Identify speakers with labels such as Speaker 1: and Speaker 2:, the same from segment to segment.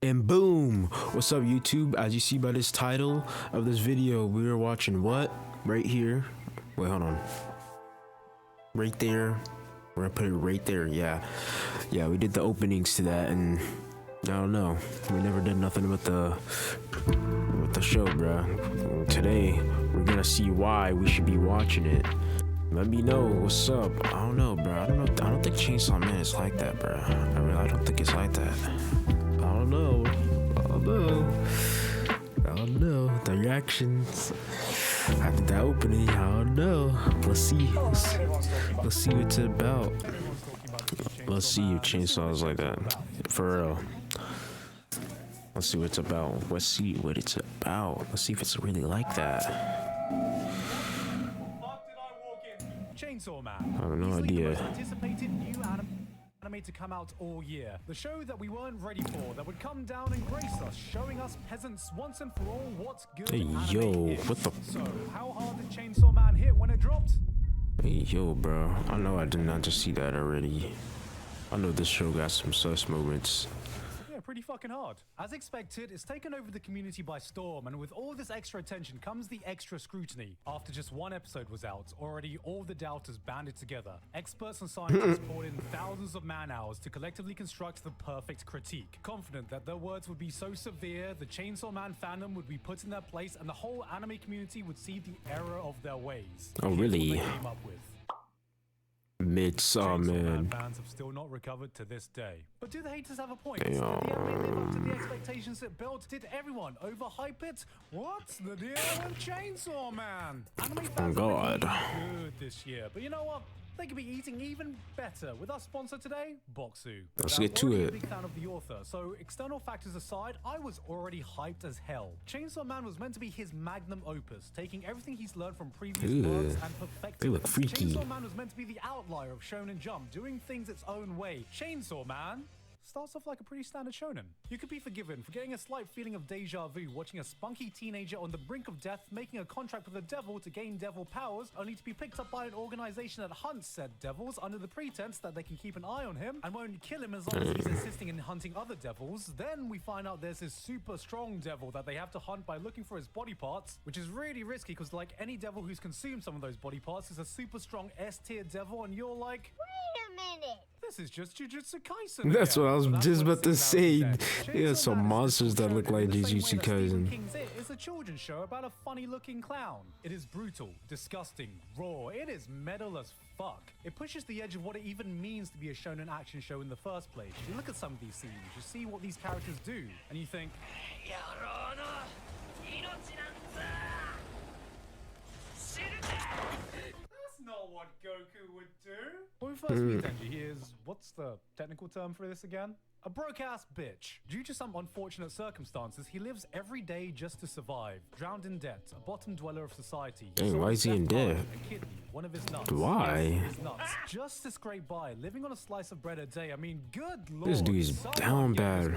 Speaker 1: And boom! What's up, YouTube? As you see by this title of this video, we are watching what? Right here. Wait, hold on. Right there. We're gonna put it right there. Yeah, we did the openings to that, and I don't know. We never did nothing with the show, bruh. Today, we're gonna see why we should be watching it. Let me know what's up. I don't know, bro. I don't think Chainsawman is like that, bro. I don't think it's like that. I don't know. The reactions after that opening, I don't know. Let's see. Let's see what it's about. Let's see if Chainsaw is like that. For real. Let's see what it's about. Let's see what it's about. Let's see if it's really like that.
Speaker 2: Chainsawman.
Speaker 1: I have no idea.
Speaker 2: The most anticipated new anime to come out all year. The show that we weren't ready for, that would come down and grace us, showing us peasants once and for all what's good.
Speaker 1: Hey, yo,
Speaker 2: is.
Speaker 1: what the?
Speaker 2: So, how hard did Chainsawman hit when it dropped?
Speaker 1: Hey, yo, bro. I know I did not just see that already. I know this show got some sus moments.
Speaker 2: Yeah, pretty fucking hard. As expected, it's taken over the community by storm, and with all this extra attention comes the extra scrutiny. After just one episode was out, already all the doubters banded together. Experts and scientists poured in thousands of man-hours to collectively construct the perfect critique. Confident that their words would be so severe, the Chainsaw Man fandom would be put in their place, and the whole anime community would see the error of their ways.
Speaker 1: Oh, really?
Speaker 2: Here's what they came up with.
Speaker 1: Chainsawman
Speaker 2: fans have still not recovered to this day. But do the haters have a point? Did the anime live up to the expectations it built? Did everyone overhype it? What's the deal with Chainsaw Man? Anime fans are good this year, but you know what? They could be eating even better with our sponsor today, Boxu.
Speaker 1: Let's get to it.
Speaker 2: I'm a big fan of the author, so external factors aside, I was already hyped as hell. Chainsaw Man was meant to be his magnum opus, taking everything he's learned from previous works and perfecting.
Speaker 1: They look freaky.
Speaker 2: Chainsaw Man was meant to be the outlier of Shonen Jump, doing things its own way. Chainsaw Man starts off like a pretty standard shonen. You could be forgiven for getting a slight feeling of deja vu watching a spunky teenager on the brink of death making a contract with the devil to gain devil powers, only to be picked up by an organization that hunts said devils under the pretense that they can keep an eye on him and won't kill him as long as he's assisting in hunting other devils. Then we find out there's this super strong devil that they have to hunt by looking for his body parts, which is really risky because like any devil who's consumed some of those body parts is a super strong S-tier devil, and you're like,
Speaker 3: wait a minute.
Speaker 2: This is just Jujutsu Kaisen.
Speaker 1: That's what I was just about to say. Yeah, some monsters that look like Jujutsu Kaisen.
Speaker 2: It's a children's show about a funny-looking clown. It is brutal, disgusting, raw. It is metal as fuck. It pushes the edge of what it even means to be a shonen action show in the first place. You look at some of these scenes, you see what these characters do, and you think, not what Goku would do. When we first meet Denji, he is, what's the technical term for this again? A broke-ass bitch. Due to some unfortunate circumstances, he lives every day just to survive. Drowned in debt, a bottom dweller of society.
Speaker 1: Dang, why is he in debt?
Speaker 2: A kidney, one of his nuts.
Speaker 1: Why?
Speaker 2: His nuts. Just to scrape by, living on a slice of bread a day. I mean, good lord.
Speaker 1: This dude is down bad.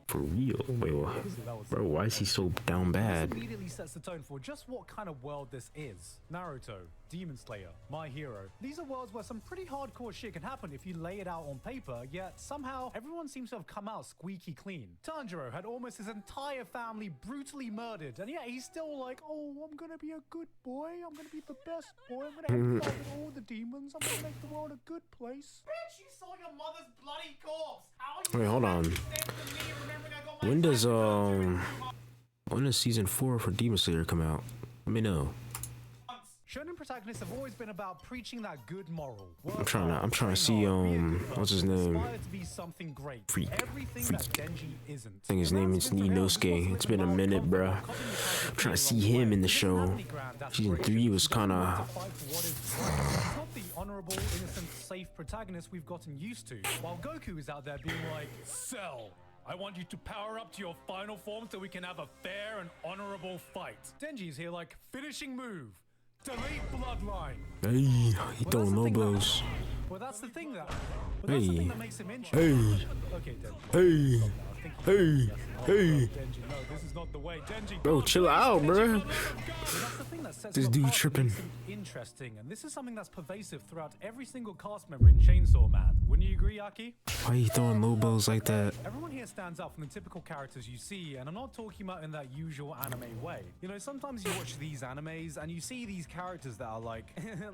Speaker 1: For real? Wait, what? Bro, why is he so down bad?
Speaker 2: This immediately sets the tone for just what kind of world this is. Naruto, Demon Slayer, My Hero. These are worlds where some pretty hardcore shit can happen if you lay it out on paper, yet somehow everyone seems to have come out squeaky clean. Tanjiro had almost his entire family brutally murdered, and yet he's still like, oh, I'm gonna be a good boy, I'm gonna be the best boy, I'm gonna help fight all the demons, I'm gonna make the world a good place. Bitch, you saw your mother's bloody corpse! How are you?
Speaker 1: Wait, hold on. When does season 4 for Demon Slayer come out? Let me know.
Speaker 2: Shonen protagonists have always been about preaching that good moral.
Speaker 1: I'm trying to see what's his name? Freak.
Speaker 2: Denji isn't.
Speaker 1: I think his name is Inosuke. It's been a minute, bruh. I'm trying to see him in the show. Season 3 was kind of.
Speaker 2: Not the honorable, innocent, safe protagonist we've gotten used to. While Goku is out there being like, Cell, I want you to power up to your final form so we can have a fair and honorable fight. Denji's here like, finishing move. Delete bloodline.
Speaker 1: Hey, he throwing low blows.
Speaker 2: Well, that's the thing that.
Speaker 1: Hey.
Speaker 2: Makes him interesting.
Speaker 1: Hey.
Speaker 2: Okay, Denji.
Speaker 1: Hey. Hey. Hey.
Speaker 2: Denji, no, this is not the way. Denji,
Speaker 1: Bro,
Speaker 2: God,
Speaker 1: chill
Speaker 2: please,
Speaker 1: out,
Speaker 2: Denji,
Speaker 1: bro.
Speaker 2: no, no, no, go. But that's the thing that sets
Speaker 1: This
Speaker 2: him
Speaker 1: dude
Speaker 2: apart and
Speaker 1: tripping.
Speaker 2: makes him interesting, and this is something that's pervasive throughout every single cast member in Chainsaw Man. Wouldn't you agree, Aki?
Speaker 1: Why you throwing low blows like that?
Speaker 2: Everyone here stands out from the typical characters you see, and I'm not talking about in that usual anime way. You know, sometimes you watch these animes and you see these characters that are like,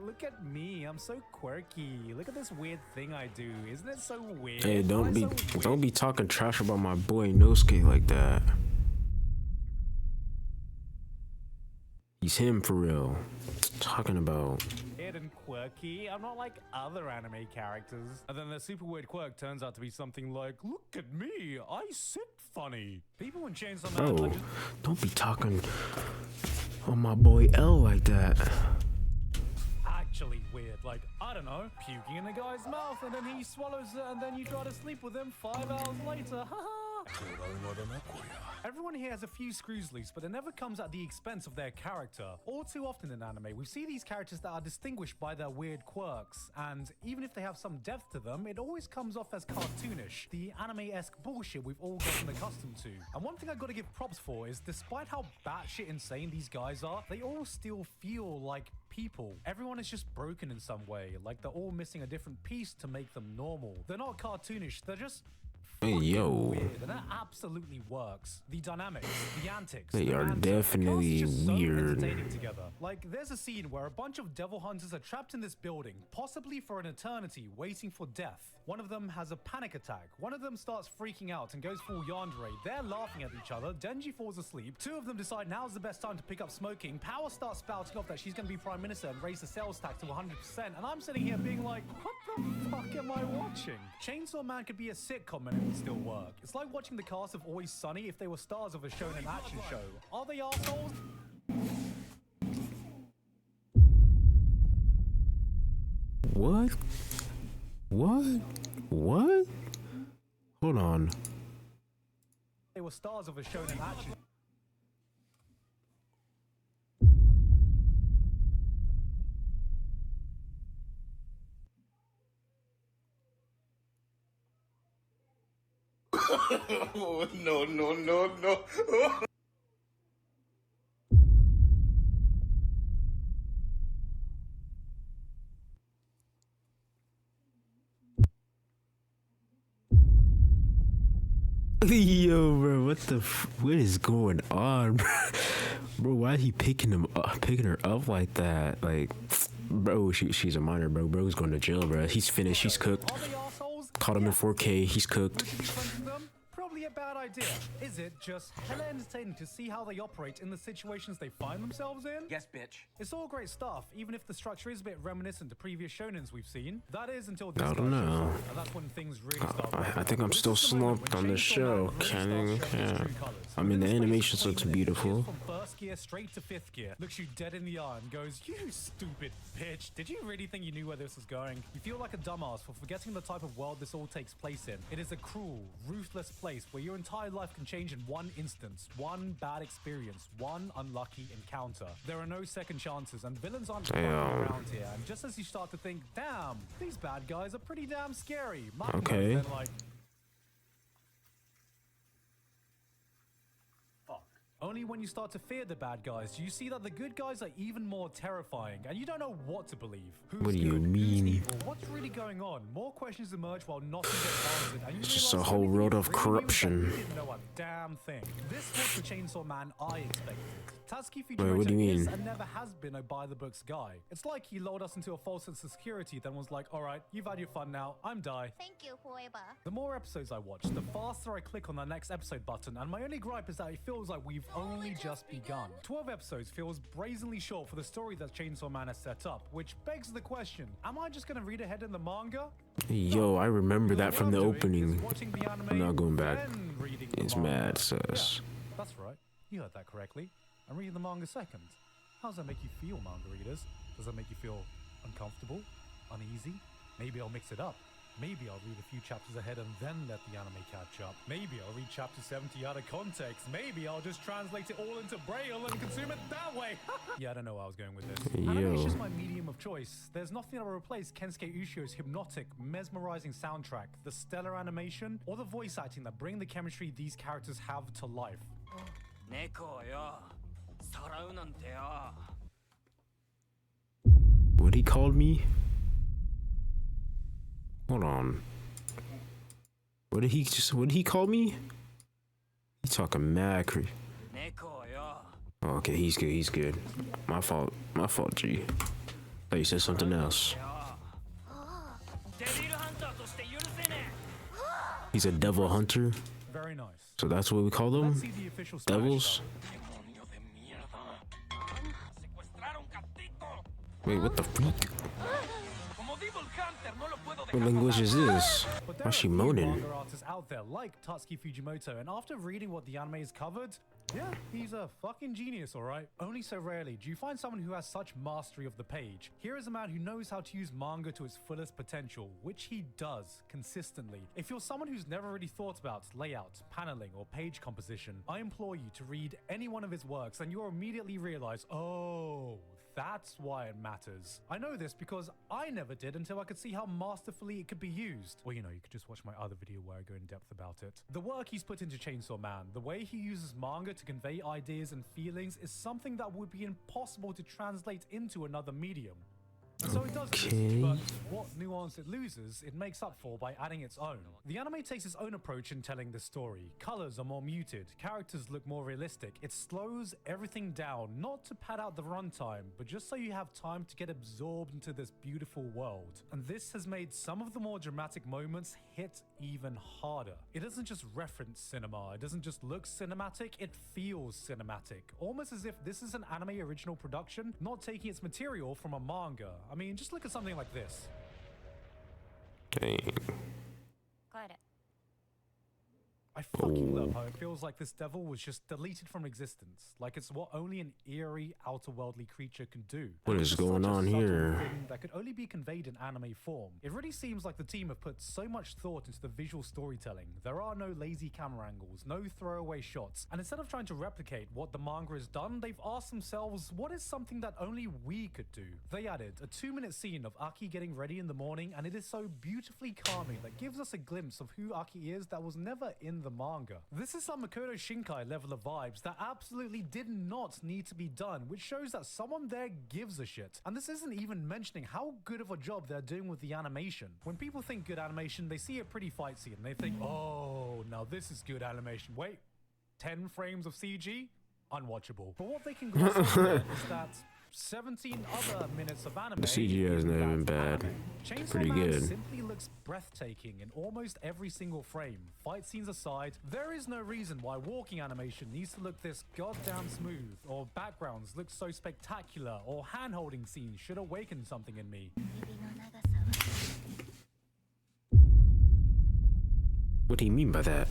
Speaker 2: look at me, I'm so quirky. Look at this weird thing I do. Isn't it so weird?
Speaker 1: Hey,
Speaker 2: Why so weird?"
Speaker 1: don't be talking trash about my boy Nosuke like that. He's him for real. Talking about.
Speaker 2: Weird and quirky. I'm not like other anime characters. And then their super weird quirk turns out to be something like, look at me, I sit funny. People in Chainsaw Man.
Speaker 1: Bro, don't be talking on my boy L like that.
Speaker 2: Actually weird. Like, I don't know, puking in a guy's mouth and then he swallows it and then you try to sleep with him 5 hours later. Haha. Everyone here has a few screws loose, but it never comes at the expense of their character. All too often in anime, we see these characters that are distinguished by their weird quirks, and even if they have some depth to them, it always comes off as cartoonish, the anime-esque bullshit we've all gotten accustomed to. And one thing I gotta give props for is, despite how batshit insane these guys are, they all still feel like people. Everyone is just broken in some way, like they're all missing a different piece to make them normal. They're not cartoonish, they're just
Speaker 1: Hey, yo.
Speaker 2: weird, and that absolutely works. The dynamics, the antics,
Speaker 1: They
Speaker 2: the
Speaker 1: are
Speaker 2: banter,
Speaker 1: definitely
Speaker 2: the cast is just so
Speaker 1: weird.
Speaker 2: entertaining together. Like, there's a scene where a bunch of devil hunters are trapped in this building, possibly for an eternity, waiting for death. One of them has a panic attack. One of them starts freaking out and goes full yandere. They're laughing at each other. Denji falls asleep. Two of them decide now's the best time to pick up smoking. Power starts spouting off that she's going to be prime minister and raise the sales tax to 100%. And I'm sitting here being like, what the fuck am I watching? Chainsaw Man could be a sitcom and it would still work. It's like watching the cast of Always Sunny if they were stars of a shonen action show. Are they assholes?
Speaker 1: What? What? What? Hold on.
Speaker 2: They were stars of a shonen action.
Speaker 3: Oh, no, no, no, no.
Speaker 1: Yo, bro, what is going on, bro? Bro, why is he picking her up like that? Like, bro, she's a minor, bro. Bro's going to jail, bro. He's finished. He's cooked.
Speaker 2: Are they assholes?
Speaker 1: Caught him in 4K. He's cooked.
Speaker 2: Would you be friends with them? Probably a bad idea. Is it just hella entertaining to see how they operate in the situations they find themselves in?
Speaker 4: Yes, bitch.
Speaker 2: It's all great stuff, even if the structure is a bit reminiscent to previous shonens we've seen. That is until this
Speaker 1: I
Speaker 2: guy
Speaker 1: don't
Speaker 2: shows
Speaker 1: know.
Speaker 2: up, and that's when things really start.
Speaker 1: I think I'm
Speaker 2: This
Speaker 1: still
Speaker 2: is the moment
Speaker 1: slumped
Speaker 2: when
Speaker 1: on this
Speaker 2: Chainsaw
Speaker 1: show.
Speaker 2: Man really
Speaker 1: Can't
Speaker 2: starts
Speaker 1: even-
Speaker 2: showing his
Speaker 1: yeah.
Speaker 2: true colours.
Speaker 1: I mean, the
Speaker 2: Within space
Speaker 1: animation
Speaker 2: between
Speaker 1: looks
Speaker 2: them, it
Speaker 1: beautiful.
Speaker 2: shifts from first gear straight to fifth gear, looks you dead in the eye and goes, "You stupid bitch! Did you really think you knew where this was going?" You feel like a dumbass for forgetting the type of world this all takes place in. It is a cruel, ruthless place where your entire life can change in one instance, one bad experience, one unlucky encounter. There are no second chances, and villains aren't fucking around here. And just as you start to think, damn, these bad guys are pretty damn scary, Martin goes
Speaker 1: Okay.
Speaker 2: then like, only when you start to fear the bad guys do you see that the good guys are even more terrifying, and you don't know what to believe. Who's
Speaker 1: What do you
Speaker 2: good?
Speaker 1: mean?
Speaker 2: Who's evil? What's really going on? More questions emerge while nothing gets answered, and you
Speaker 1: It's just
Speaker 2: realize
Speaker 1: a whole
Speaker 2: everything
Speaker 1: world
Speaker 2: you
Speaker 1: of
Speaker 2: really knew is that
Speaker 1: corruption.
Speaker 2: You didn't know a damn thing. This was the Chainsaw Man I expected. Tatsuki
Speaker 1: Wait, what do
Speaker 2: Fujimoto
Speaker 1: you
Speaker 2: is
Speaker 1: mean?
Speaker 2: and never has been a by-the-books guy. It's like he lulled us into a false sense of security, then was like, alright, you've had your fun now, I'm die.
Speaker 5: Thank you, forever.
Speaker 2: The more episodes I watch, the faster I click on the next episode button, and my only gripe is that it feels like we've only just begun. 12 episodes feels brazenly short for the story that Chainsaw Man has set up, which begs the question, am I just gonna read ahead in the manga?
Speaker 1: Yo, I remember that
Speaker 2: What
Speaker 1: from
Speaker 2: I'm
Speaker 1: the
Speaker 2: doing
Speaker 1: opening.
Speaker 2: is watching the anime,
Speaker 1: I'm not going back.
Speaker 2: then reading the
Speaker 1: It's
Speaker 2: manga.
Speaker 1: mad sus.
Speaker 2: Yeah, that's right. You heard that correctly. I'm reading the manga second. How does that make you feel, manga readers? Does that make you feel uncomfortable? Uneasy? Maybe I'll mix it up. Maybe I'll read a few chapters ahead and then let the anime catch up. Maybe I'll read chapter 70 out of context. Maybe I'll just translate it all into Braille and consume it that way. Yeah, I don't know where I was going with this. Anime is just my medium of choice. There's nothing that will replace Kensuke Ushio's hypnotic, mesmerizing soundtrack, the stellar animation, or the voice acting that bring the chemistry these characters have to life.
Speaker 1: What he called me? Hold on. What did he call me? He talking mad creep. Oh, okay, he's good. My fault, G. Thought you said something else. He's a devil hunter.
Speaker 2: Very nice.
Speaker 1: So that's what we call them?
Speaker 2: Let's see the official Spanish
Speaker 1: Devils? Wait, what the freak? What language is this? Why is she moaning?
Speaker 2: Manga artists out there like Tatsuki Fujimoto, and after reading what the anime has covered, yeah, he's a fucking genius, alright? Only so rarely do you find someone who has such mastery of the page. Here is a man who knows how to use manga to its fullest potential, which he does consistently. If you're someone who's never really thought about layout, paneling, or page composition, I implore you to read any one of his works and you'll immediately realize, oh, that's why it matters. I know this because I never did until I could see how masterfully it could be used. Or, you know, you could just watch my other video where I go in depth about it. The work he's put into Chainsawman, the way he uses manga to convey ideas and feelings is something that would be impossible to translate into another medium. And so it does this, but what nuance it loses, it makes up for by adding its own. The anime takes its own approach in telling the story. Colors are more muted, characters look more realistic. It slows everything down, not to pad out the runtime, but just so you have time to get absorbed into this beautiful world. And this has made some of the more dramatic moments hit even harder. It doesn't just reference cinema, it doesn't just look cinematic, it feels cinematic. Almost as if this is an anime original production, not taking its material from a manga. I mean, just look at something like this.
Speaker 1: Dang.
Speaker 2: I fucking love how it feels like this devil was just deleted from existence. Like it's what only an eerie, outer-worldly creature can do.
Speaker 1: What is going on here?
Speaker 2: That could only be conveyed in anime form. It really seems like the team have put so much thought into the visual storytelling. There are no lazy camera angles, no throwaway shots. And instead of trying to replicate what the manga has done, they've asked themselves, what is something that only we could do? They added a 2-minute scene of Aki getting ready in the morning, and it is so beautifully calming that gives us a glimpse of who Aki is that was never in the manga. This is some Makoto Shinkai level of vibes that absolutely did not need to be done, which shows that someone there gives a shit. And this isn't even mentioning how good of a job they're doing with the animation. When people think good animation, they see a pretty fight scene and they think, oh, now this is good animation. Wait, 10 frames of CG? Unwatchable. But what they can gloss over is that 17 other minutes of anime.
Speaker 1: The CG has never been bad. Pretty good.
Speaker 2: Simply looks breathtaking in almost every single frame. Fight scenes aside, there is no reason why walking animation needs to look this goddamn smooth, or backgrounds look so spectacular, or hand-holding scenes should awaken something in me.
Speaker 1: What do you mean by that?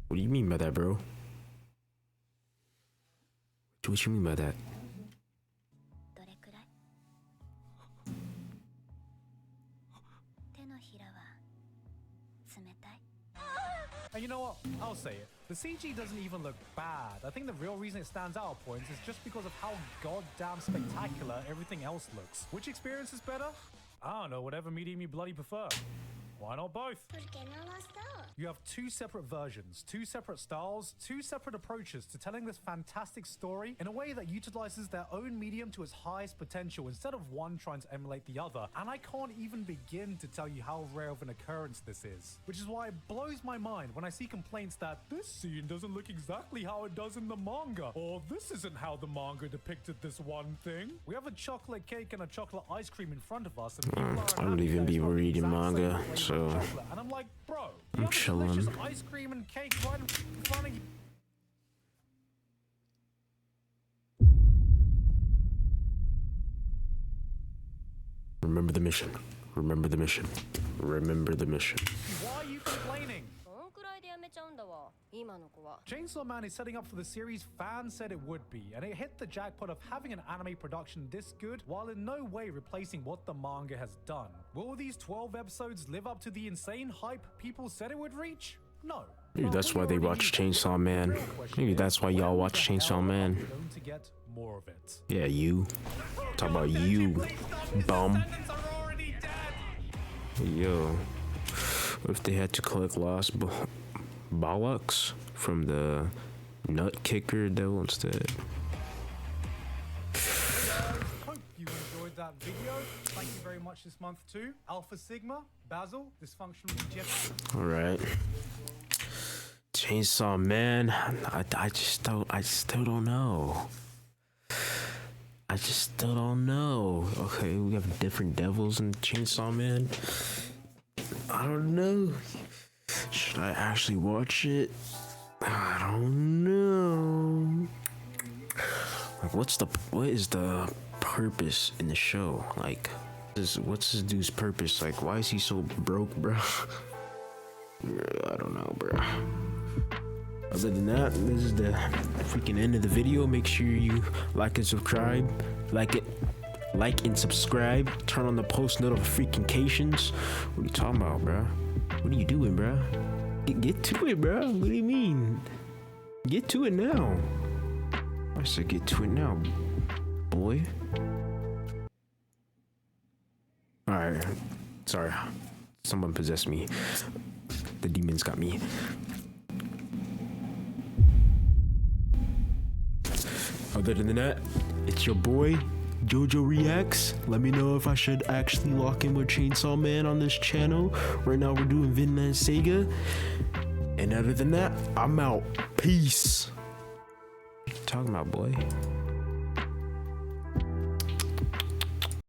Speaker 1: What do you mean by that, bro? What you mean by that?
Speaker 2: And you know what? I'll say it. The CG doesn't even look bad. I think the real reason it stands out at points is just because of how goddamn spectacular everything else looks. Which experience is better? I don't know, whatever medium you bloody prefer. Why not both? You have two separate versions, two separate styles, two separate approaches to telling this fantastic story in a way that utilizes their own medium to its highest potential instead of one trying to emulate the other. And I can't even begin to tell you how rare of an occurrence this is. Which is why it blows my mind when I see complaints that this scene doesn't look exactly how it does in the manga, or this isn't how the manga depicted this one thing. We have a chocolate cake and a chocolate ice cream in front of us, and people are
Speaker 1: I don't even be reading manga, so
Speaker 2: and I'm like, bro,
Speaker 1: I'm chilling.
Speaker 2: delicious ice cream and cake right in front of you.
Speaker 1: Remember the mission. Remember the mission. Remember the mission.
Speaker 2: Why are you complaining? Chainsaw Man is setting up for the series fans said it would be, and it hit the jackpot of having an anime production this good while in no way replacing what the manga has done. Will these 12 episodes live up to the insane hype people said it would reach? No.
Speaker 1: Maybe that's why they watch Chainsaw Man. Maybe that's why y'all watch Chainsaw Man.
Speaker 2: Going to get more of it.
Speaker 1: Yeah, you. Talk about you, bum. Yo, what if they had to collect lost bollocks from the nut kicker devil instead?
Speaker 2: Hope you enjoyed that video. Thank you very much this month too. Alpha Sigma, Basil, Dysfunctional Egyptian.
Speaker 1: All right. Chainsaw Man, I still don't know. I just still don't know. Okay, we have different devils in Chainsaw Man. I don't know. Should I actually watch it? I don't know. Like, what is the purpose in the show? Like, what's this dude's purpose? Like, why is he so broke, bro? I don't know, bro. Other than that, this is the freaking end of the video. Make sure you like and subscribe. Like and subscribe. Turn on the post notifications. What are you talking about, bro? What are you doing, bro? Get to it, bro. What do you mean? Get to it now. I said get to it now, boy. Alright. Sorry. Someone possessed me. The demons got me. Other than that, it's your boy, JoJoswrldreacts. Let me know if I should actually lock in with Chainsaw Man on this channel. Right now we're doing Vinland Saga. And other than that, I'm out. Peace. What you talking about, boy?